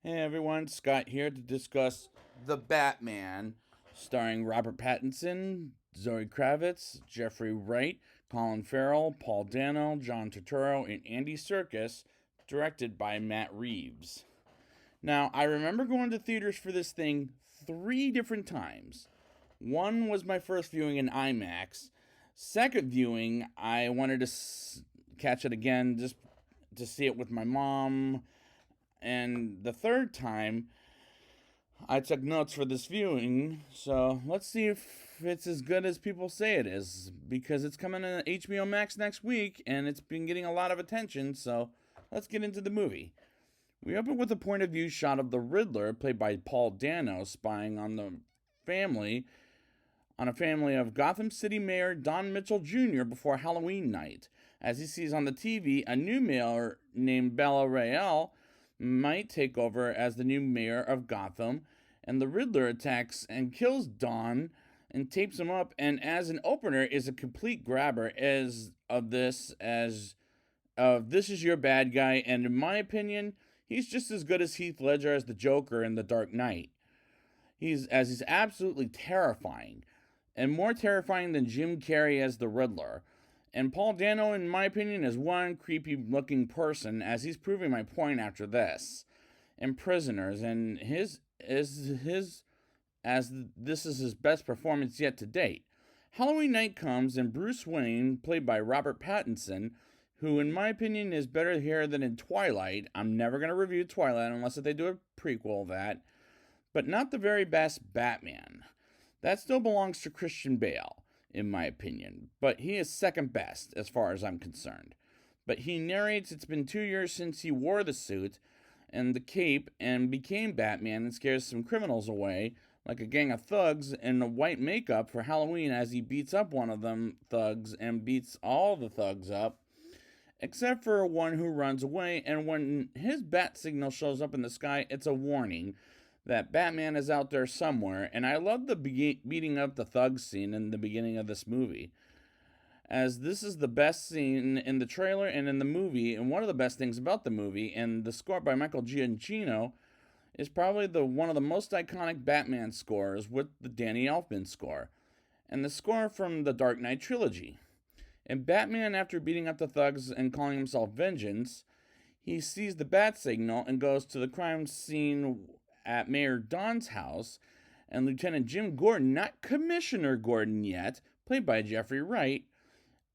Hey everyone, Scott here to discuss The Batman, starring Robert Pattinson, Zoe Kravitz, Jeffrey Wright, Colin Farrell, Paul Dano, John Turturro, and Andy Serkis, directed by Matt Reeves. Now, I remember going to theaters for this thing 3 different times. One was my first viewing in IMAX. Second viewing, I wanted to catch it again just to see it with my mom. And the third time, I took notes for this viewing, so let's see if it's as good as people say it is, because it's coming to HBO Max next week, and it's been getting a lot of attention, so let's get into the movie. We open with a point of view shot of the Riddler, played by Paul Dano, spying family on a family of Gotham City Mayor Don Mitchell Jr. before Halloween night, as he sees on the TV a new mayor named Bella Rael might take over as the new mayor of Gotham, and the Riddler attacks and kills Don and tapes him up, and as an opener is a complete grabber as this is your bad guy, and in my opinion, he's just as good as Heath Ledger as the Joker in The Dark Knight. He's absolutely terrifying, and more terrifying than Jim Carrey as the Riddler. And Paul Dano, in my opinion, is one creepy looking person, as he's proving my point after this. And Prisoners, and this is his best performance yet to date. Halloween night comes, and Bruce Wayne, played by Robert Pattinson, who in my opinion is better here than in Twilight. I'm never going to review Twilight unless they do a prequel of that. But not the very best Batman. That still belongs to Christian Bale, in my opinion, but he is second best as far as I'm concerned. But he narrates it's been 2 years since he wore the suit and the cape and became Batman and scares some criminals away, like a gang of thugs in white makeup for Halloween, as he beats up one of them thugs and beats all the thugs up, except for one who runs away. And when his bat signal shows up in the sky, it's a warning that Batman is out there somewhere. And I love the beating up the thugs scene in the beginning of this movie, as this is the best scene in the trailer and in the movie, and one of the best things about the movie. And the score by Michael Giacchino is probably one of the most iconic Batman scores, with the Danny Elfman score, and the score from the Dark Knight trilogy. And Batman, after beating up the thugs and calling himself Vengeance, he sees the bat signal and goes to the crime scene at Mayor Don's house, and Lieutenant Jim Gordon, not Commissioner Gordon yet, played by Jeffrey Wright,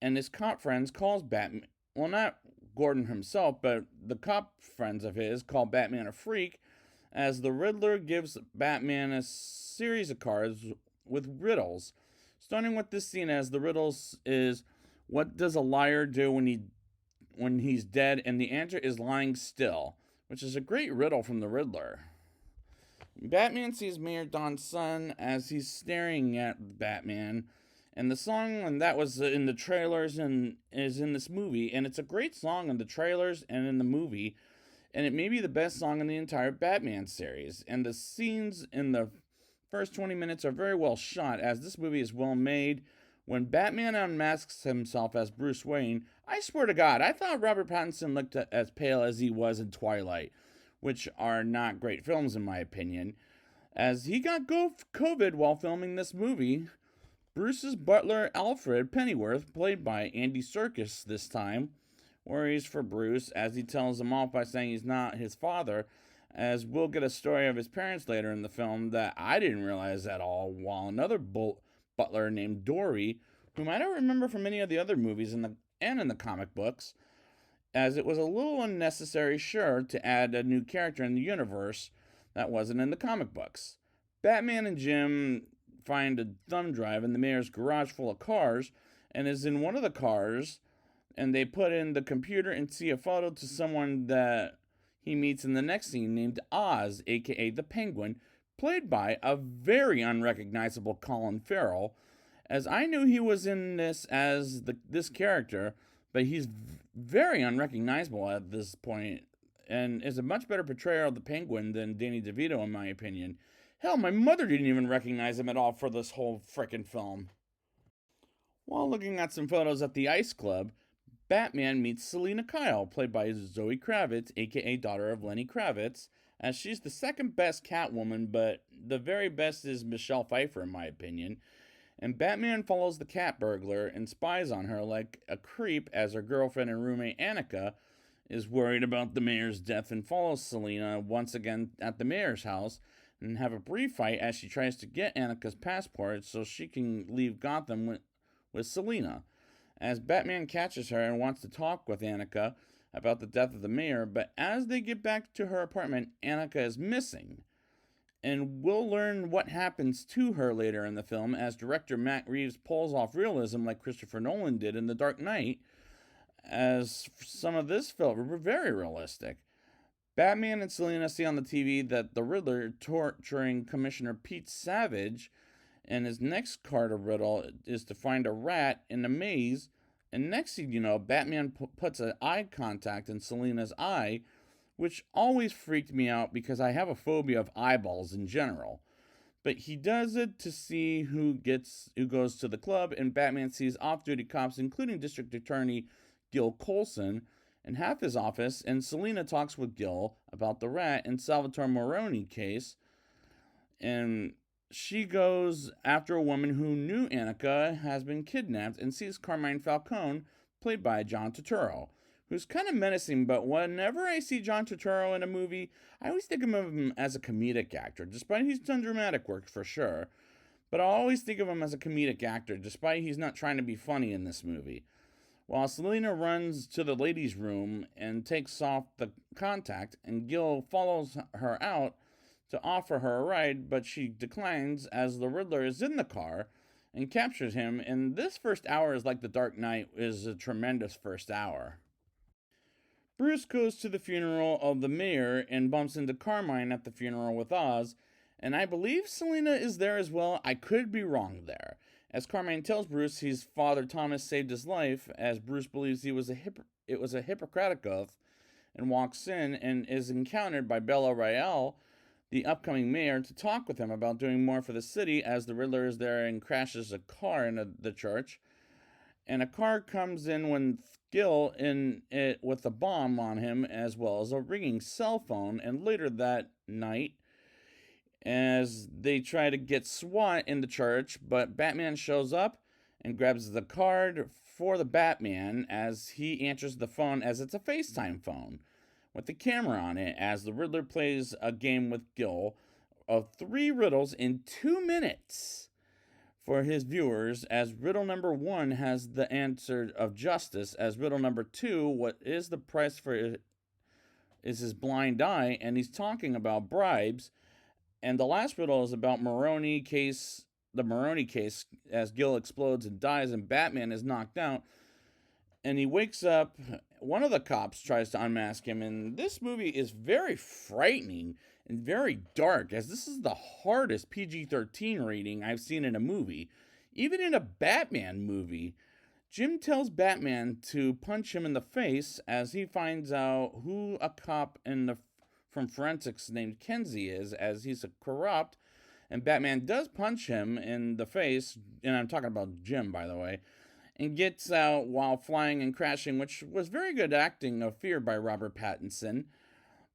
and his cop friends calls Batman, well, not Gordon himself, but the cop friends of his call Batman a freak, as the Riddler gives Batman a series of cards with riddles. Starting with this scene, as the riddles is, what does a liar do when he's dead? And the answer is lying still, which is a great riddle from the Riddler. Batman sees Mayor Don's son as he's staring at Batman, and the song, and that was in the trailers and is in this movie, and it's a great song in the trailers and in the movie, and it may be the best song in the entire Batman series. And the scenes in the first 20 minutes are very well shot, as this movie is well made. When Batman unmasks himself as Bruce Wayne, I swear to God, I thought Robert Pattinson looked as pale as he was in Twilight, which are not great films in my opinion, as he got COVID while filming this movie. Bruce's butler, Alfred Pennyworth, played by Andy Serkis this time, worries for Bruce as he tells him off by saying he's not his father, as we'll get a story of his parents later in the film that I didn't realize at all, while another butler named Dory, whom I don't remember from any of the other movies in the comic books, as it was a little unnecessary, sure, to add a new character in the universe that wasn't in the comic books. Batman and Jim find a thumb drive in the mayor's garage full of cars, and is in one of the cars, and they put in the computer and see a photo to someone that he meets in the next scene named Oz, aka the Penguin, played by a very unrecognizable Colin Farrell, as I knew he was in this as this character, but he's very unrecognizable at this point, and is a much better portrayal of the Penguin than Danny DeVito, in my opinion. Hell, my mother didn't even recognize him at all for this whole frickin' film. While looking at some photos at the Ice Club, Batman meets Selina Kyle, played by Zoe Kravitz, aka daughter of Lenny Kravitz, as she's the second best Catwoman, but the very best is Michelle Pfeiffer, in my opinion. And Batman follows the cat burglar and spies on her like a creep as her girlfriend and roommate Annika is worried about the mayor's death and follows Selina once again at the mayor's house and have a brief fight as she tries to get Annika's passport so she can leave Gotham with Selina. As Batman catches her and wants to talk with Annika about the death of the mayor, but as they get back to her apartment, Annika is missing. And we'll learn what happens to her later in the film as director Matt Reeves pulls off realism like Christopher Nolan did in The Dark Knight, as some of this felt very realistic. Batman and Selina see on the TV that the Riddler torturing Commissioner Pete Savage, and his next Carter riddle is to find a rat in a maze. And next thing you know, Batman puts an eye contact in Selina's eye, which always freaked me out because I have a phobia of eyeballs in general. But he does it to see who goes to the club, and Batman sees off-duty cops, including District Attorney Gil Colson, in half his office, and Selina talks with Gil about the rat and Salvatore Moroni case, and she goes after a woman who knew Annika has been kidnapped and sees Carmine Falcone, played by John Turturro, who's kind of menacing, but whenever I see John Turturro in a movie, I always think of him as a comedic actor, despite he's done dramatic work for sure. But I always think of him as a comedic actor, despite he's not trying to be funny in this movie. While Selina runs to the ladies' room and takes off the contact, and Gil follows her out to offer her a ride, but she declines as the Riddler is in the car and captures him. And this first hour is like The Dark Knight is a tremendous first hour. Bruce goes to the funeral of the mayor and bumps into Carmine at the funeral with Oz, and I believe Selina is there as well. I could be wrong there. As Carmine tells Bruce his father Thomas saved his life, as Bruce believes it was a Hippocratic oath, and walks in and is encountered by Bella Rael, the upcoming mayor, to talk with him about doing more for the city, as the Riddler is there and crashes a car into the church. And a car comes in when Gil in it with a bomb on him, as well as a ringing cell phone. And later that night, as they try to get SWAT in the church, but Batman shows up and grabs the card for the Batman as he answers the phone, as it's a FaceTime phone with the camera on it, as the Riddler plays a game with Gil of 3 riddles in 2 minutes for his viewers, as riddle number 1 has the answer of justice, as riddle number 2, what is the price for it, is his blind eye, and he's talking about bribes. And the last riddle is about the Moroni case, as Gil explodes and dies and Batman is knocked out. And he wakes up, one of the cops tries to unmask him, and this movie is very frightening and very dark, as this is the hardest PG-13 rating I've seen in a movie. Even in a Batman movie, Jim tells Batman to punch him in the face as he finds out who a cop from forensics named Kenzie is, as he's a corrupt, and Batman does punch him in the face, and I'm talking about Jim, by the way, and gets out while flying and crashing, which was very good acting of fear by Robert Pattinson.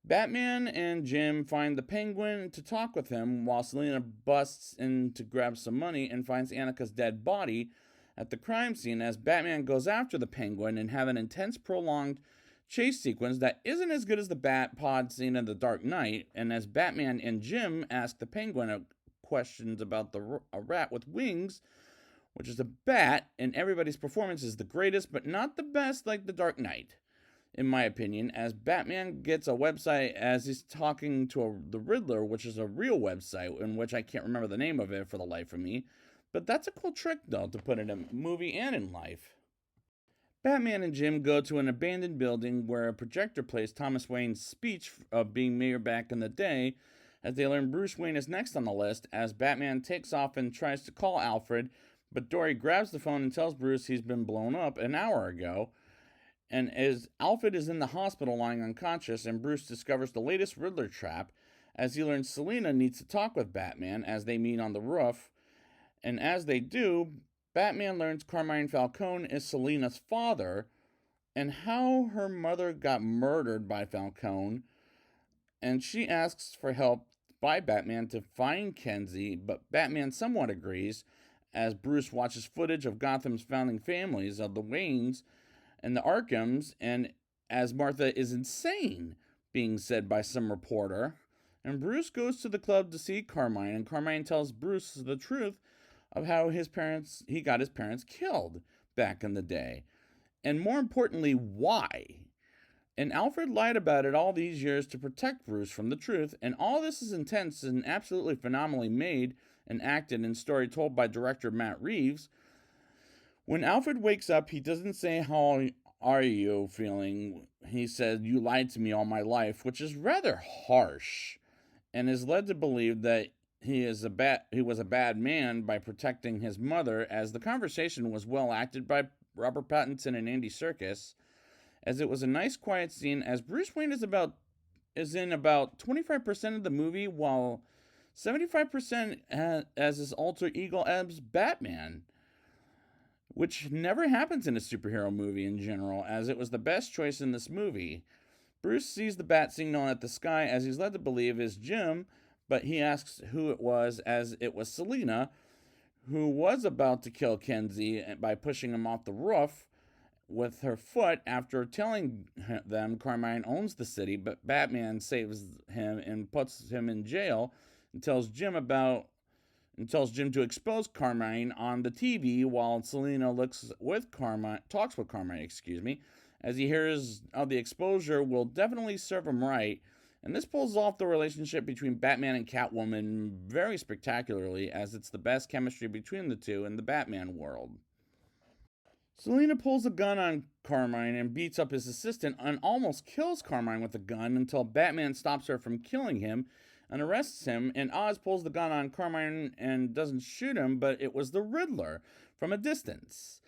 Batman and Jim find the Penguin to talk with him, while Selina busts in to grab some money and finds Annika's dead body at the crime scene, as Batman goes after the Penguin and have an intense, prolonged chase sequence that isn't as good as the Bat Pod scene in The Dark Knight, and as Batman and Jim ask the Penguin questions about a rat with wings, which is a bat, and everybody's performance is the greatest, but not the best like The Dark Knight, in my opinion, as Batman gets a website as he's talking to the Riddler, which is a real website, in which I can't remember the name of it for the life of me, but that's a cool trick, though, to put in a movie and in life. Batman and Jim go to an abandoned building where a projector plays Thomas Wayne's speech of being mayor back in the day, as they learn Bruce Wayne is next on the list, as Batman takes off and tries to call Alfred, but Dory grabs the phone and tells Bruce he's been blown up an hour ago. And as Alfred is in the hospital lying unconscious, and Bruce discovers the latest Riddler trap, as he learns Selina needs to talk with Batman as they meet on the roof. And as they do, Batman learns Carmine Falcone is Selina's father, and how her mother got murdered by Falcone, and she asks for help by Batman to find Kenzie, but Batman somewhat agrees as Bruce watches footage of Gotham's founding families of the Waynes and the Arkhams, and as Martha is insane, being said by some reporter. And Bruce goes to the club to see Carmine, and Carmine tells Bruce the truth of how he got his parents killed back in the day. And more importantly, why. And Alfred lied about it all these years to protect Bruce from the truth, and all this is intense and absolutely phenomenally made and acted in story told by director Matt Reeves. When Alfred wakes up, he doesn't say, "How are you feeling?" He said, "You lied to me all my life," which is rather harsh and is led to believe that he was a bad man by protecting his mother, as the conversation was well acted by Robert Pattinson and Andy Serkis, as it was a nice quiet scene, as Bruce Wayne is in about 25% of the movie, while 75% as his alter ego as Batman, which never happens in a superhero movie in general, as it was the best choice in this movie. Bruce sees the bat signal at the sky, as he's led to believe is Jim, but he asks who it was, as it was Selina, who was about to kill Kenzie by pushing him off the roof with her foot after telling them Carmine owns the city, but Batman saves him and puts him in jail and tells Jim to expose Carmine on the TV, while Selina talks with Carmine, as he hears the exposure will definitely serve him right. And this pulls off the relationship between Batman and Catwoman very spectacularly, as it's the best chemistry between the two in the Batman world. Selina pulls a gun on Carmine and beats up his assistant and almost kills Carmine with a gun until Batman stops her from killing him and arrests him. And Oz pulls the gun on Carmine and doesn't shoot him, but it was the Riddler from a distance.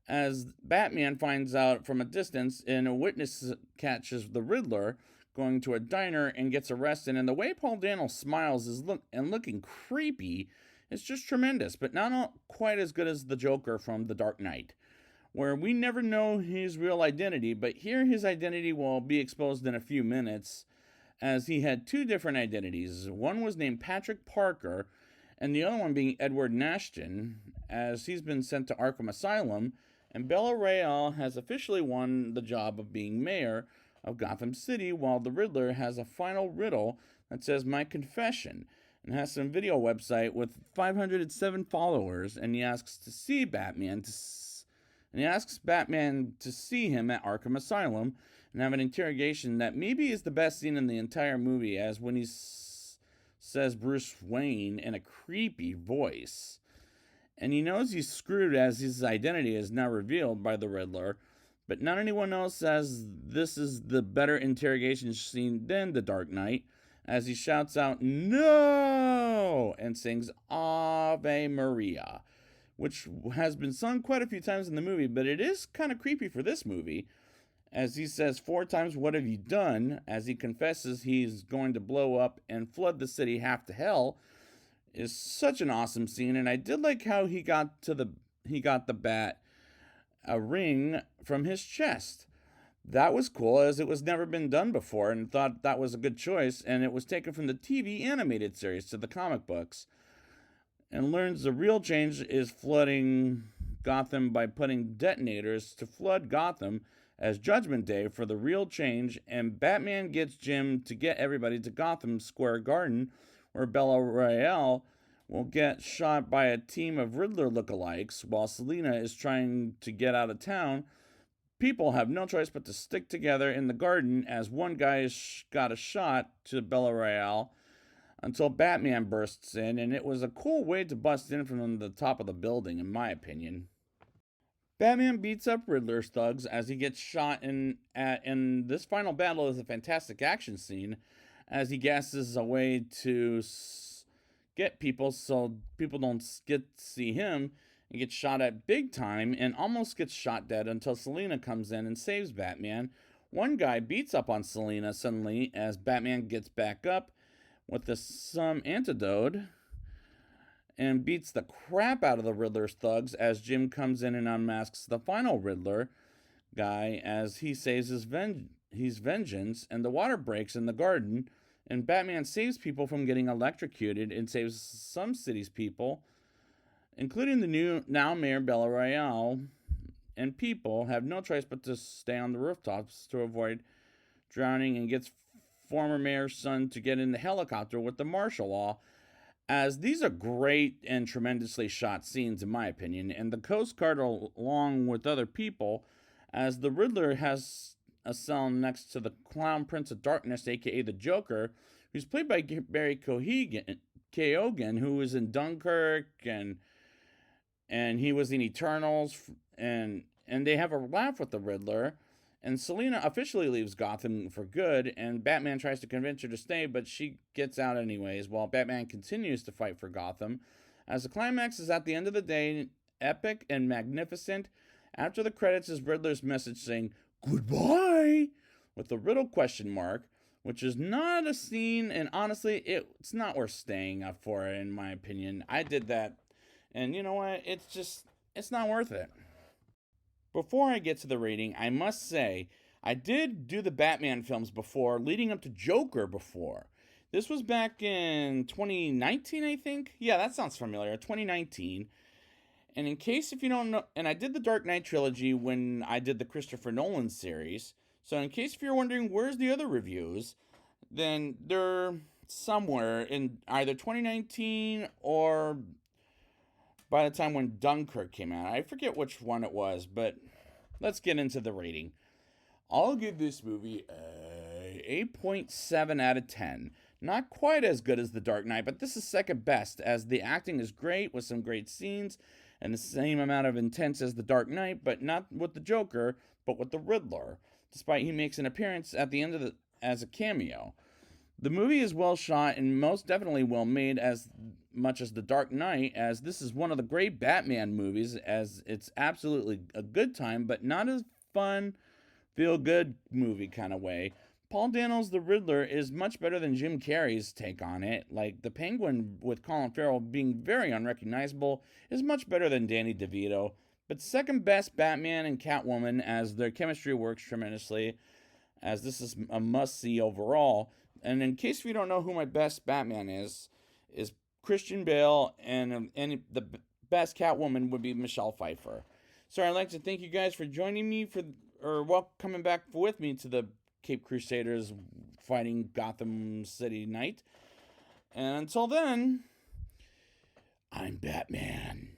As Batman finds out from a distance, and a witness catches the Riddler going to a diner and gets arrested. And the way Paul Dano smiles looking creepy is just tremendous, but not quite as good as the Joker from The Dark Knight, where we never know his real identity, but here his identity will be exposed in a few minutes, as he had two different identities. One was named Patrick Parker, and the other one being Edward Nashton, as he's been sent to Arkham Asylum, and Bella Real has officially won the job of being mayor of Gotham City, while the Riddler has a final riddle that says "My Confession," and has some video website with 507 followers, and he asks Batman to see him at Arkham Asylum and have an interrogation that maybe is the best scene in the entire movie, as when he says Bruce Wayne in a creepy voice. And he knows he's screwed, as his identity is now revealed by the Riddler, but not anyone else says this is the better interrogation scene than The Dark Knight, as he shouts out "No!" and sings Ave Maria, which has been sung quite a few times in the movie, but it is kind of creepy for this movie, as he says 4 times, "What have you done?" as he confesses he's going to blow up and flood the city half to hell. Is such an awesome scene, and I did like how he got the bat a ring from his chest. That was cool, as it was never been done before, and thought that was a good choice, and it was taken from the TV animated series to the comic books. And learns the real change is flooding Gotham by putting detonators to flood Gotham as Judgment Day for the real change, and Batman gets Jim to get everybody to Gotham Square Garden, where Bella Real will get shot by a team of Riddler lookalikes while Selina is trying to get out of town. People have no choice but to stick together in the garden, as one guy got a shot to Bella Real until Batman bursts in, and it was a cool way to bust in from the top of the building, in my opinion. Batman beats up Riddler's thugs as he gets shot, and this final battle is a fantastic action scene, as he gasses a way to get people so people don't get to see him, and gets shot at big time and almost gets shot dead until Selina comes in and saves Batman. One guy beats up on Selina suddenly as Batman gets back up with some antidote and beats the crap out of the Riddler's thugs as Jim comes in and unmasks the final Riddler guy, as he says his vengeance, and the water breaks in the garden And Batman saves people from getting electrocuted and saves some cities' people, including the new now Mayor Bella Royale, and people have no choice but to stay on the rooftops to avoid drowning, and gets former mayor's son to get in the helicopter with the martial law. As these are great and tremendously shot scenes, in my opinion, and the Coast Guard, along with other people, as the Riddler has a cell next to the Clown Prince of Darkness, aka the Joker, who's played by Barry Keoghan, who was in Dunkirk and he was in Eternals, and they have a laugh with the Riddler. And Selina officially leaves Gotham for good, and Batman tries to convince her to stay, but she gets out anyways, while Batman continues to fight for Gotham. As the climax is at the end of the day, epic and magnificent. After the credits is Riddler's message saying, "Goodbye," with the riddle question mark, which is not a scene, and honestly, it's not worth staying up for, in my opinion. I did that, and you know what? It's not worth it. Before I get to the rating, I must say, I did do the Batman films before, leading up to Joker before. This was back in 2019, I think. Yeah, that sounds familiar. 2019. And in case if you don't know, and I did the Dark Knight trilogy when I did the Christopher Nolan series. So in case if you're wondering where's the other reviews, then they're somewhere in either 2019 or by the time when Dunkirk came out. I forget which one it was, but let's get into the rating. I'll give this movie a 8.7 out of 10. Not quite as good as The Dark Knight, but this is second best, as the acting is great with some great scenes and the same amount of intense as The Dark Knight, but not with the Joker, but with the Riddler, despite he makes an appearance at the end of as a cameo. The movie is well shot and most definitely well made, as much as The Dark Knight, as this is one of the great Batman movies, as it's absolutely a good time, but not as fun, feel-good movie kind of way. Paul Dano's The Riddler is much better than Jim Carrey's take on it. Like, the Penguin with Colin Farrell being very unrecognizable is much better than Danny DeVito. But second best, Batman and Catwoman, as their chemistry works tremendously, as this is a must-see overall. And in case you don't know who my best Batman is Christian Bale, and the best Catwoman would be Michelle Pfeiffer. So I'd like to thank you guys for joining me coming back with me to the Cape Crusaders fighting Gotham City Knight. And until then, I'm Batman.